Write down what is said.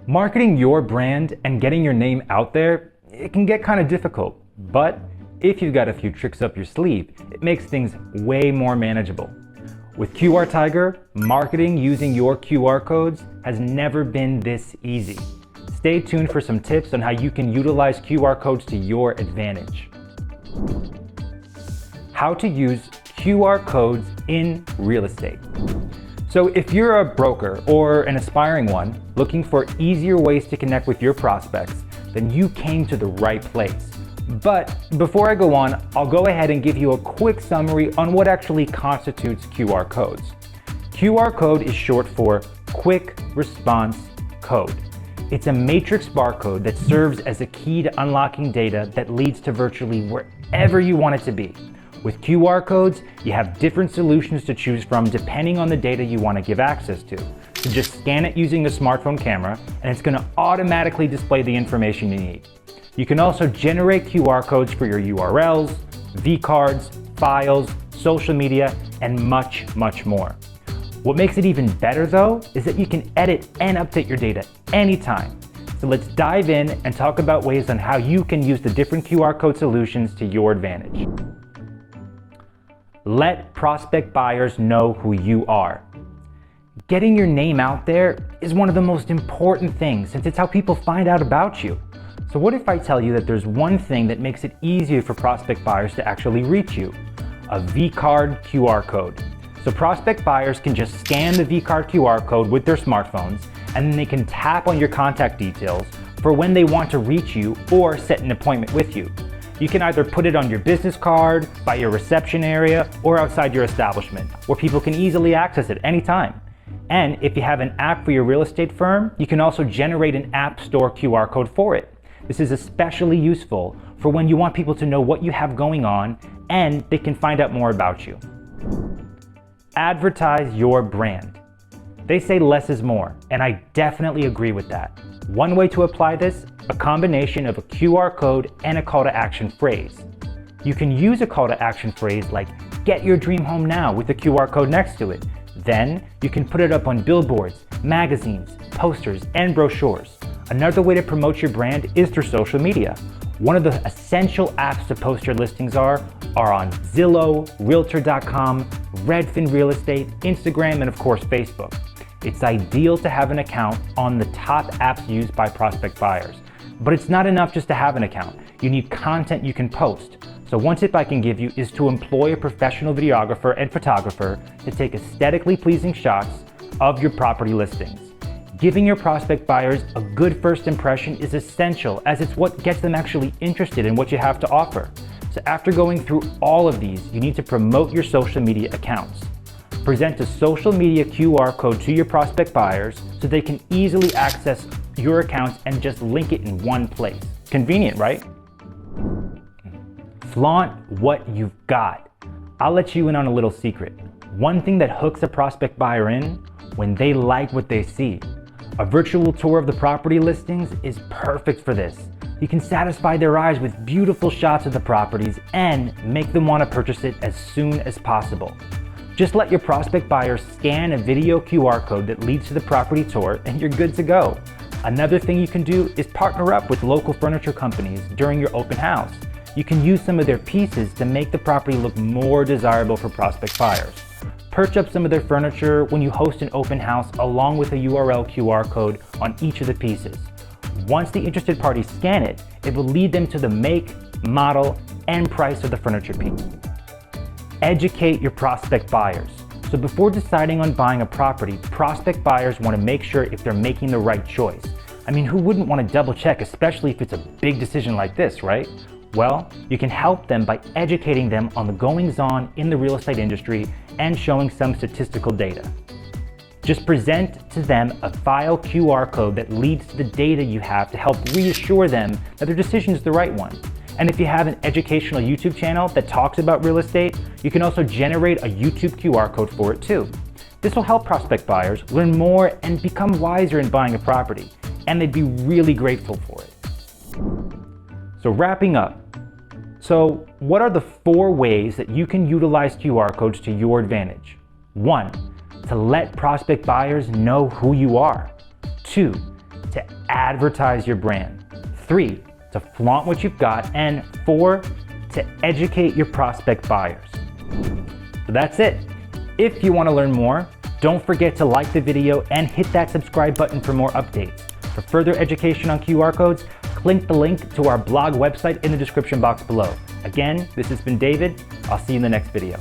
Marketing your brand and getting your name out there, it can get kind of difficult, but if you've got a few tricks up your sleeve, it makes things way more manageable. With QR Tiger, marketing using your QR codes has never been this easy. Stay tuned for some tips on how you can utilize QR codes to your advantage. How to use QR codes in real estate. So if you're a broker or an aspiring one looking for easier ways to connect with your prospects, then you came to the right place. But before I go on, I'll go ahead and give you a quick summary on what actually constitutes QR codes. QR code is short for Quick Response Code. It's a matrix barcode that serves as a key to unlocking data that leads to virtually wherever you want it to be. With QR codes, you have different solutions to choose from depending on the data you want to give access to. So just scan it using the smartphone camera and it's going to automatically display the information you need. You can also generate QR codes for your URLs, vCards, files, social media, and much, much more. What makes it even better though is that you can edit and update your data anytime. So let's dive in and talk about ways on how you can use the different QR code solutions to your advantage. Let prospect buyers know who you are. Getting your name out there is one of the most important things since it's how people find out about you. So what if I tell you that there's one thing that makes it easier for prospect buyers to actually reach you? A vCard QR code. So prospect buyers can just scan the vCard QR code with their smartphones and then they can tap on your contact details for when they want to reach you or set an appointment with you. You can either put it on your business card, by your reception area, or outside your establishment, where people can easily access it anytime. And if you have an app for your real estate firm, you can also generate an app store QR code for it. This is especially useful for when you want people to know what you have going on and they can find out more about you. Advertise your brand. They say less is more, and I definitely agree with that. One way to apply this, a combination of a QR code and a call to action phrase. You can use a call to action phrase like "Get your dream home now" with a QR code next to it. Then you can put it up on billboards, magazines, posters, and brochures. Another way to promote your brand is through social media. One of the essential apps to post your listings are on Zillow, realtor.com, Redfin Real Estate, Instagram, and of course Facebook. It's ideal to have an account on the top apps used by prospect buyers. But it's not enough just to have an account. You need content you can post. So one tip I can give you is to employ a professional videographer and photographer to take aesthetically pleasing shots of your property listings. Giving your prospect buyers a good first impression is essential as it's what gets them actually interested in what you have to offer. So after going through all of these, you need to promote your social media accounts. Present a social media QR code to your prospect buyers so they can easily access your accounts and just link it in one place. Convenient, right? Flaunt what you've got. I'll let you in on a little secret. One thing that hooks a prospect buyer in when they like what they see. A virtual tour of the property listings is perfect for this. You can satisfy their eyes with beautiful shots of the properties and make them want to purchase it as soon as possible. Just let your prospect buyers scan a video QR code that leads to the property tour and you're good to go. Another thing you can do is partner up with local furniture companies during your open house. You can use some of their pieces to make the property look more desirable for prospect buyers. Perch up some of their furniture when you host an open house along with a URL QR code on each of the pieces. Once the interested parties scan it, it will lead them to the make, model, and price of the furniture piece. Educate your prospect buyers. So before deciding on buying a property, prospect buyers want to make sure if they're making the right choice. I mean, who wouldn't want to double check, especially if it's a big decision like this, right? Well, you can help them by educating them on the goings-on in the real estate industry and showing some statistical data. Just present to them a file QR code that leads to the data you have to help reassure them that their decision is the right one. And if you have an educational YouTube channel that talks about real estate, you can also generate a YouTube QR code for it too. This will help prospect buyers learn more and become wiser in buying a property, and they'd be really grateful for it. So wrapping up, so what are the 4 ways that you can utilize QR codes to your advantage? 1, to let prospect buyers know who you are. 2, to advertise your brand. 3, to flaunt what you've got. And 4, to educate your prospect buyers. So that's it. If you want to learn more, don't forget to like the video and hit that subscribe button for more updates. For further education on QR codes, click the link to our blog website in the description box below. Again, this has been David. I'll see you in the next video.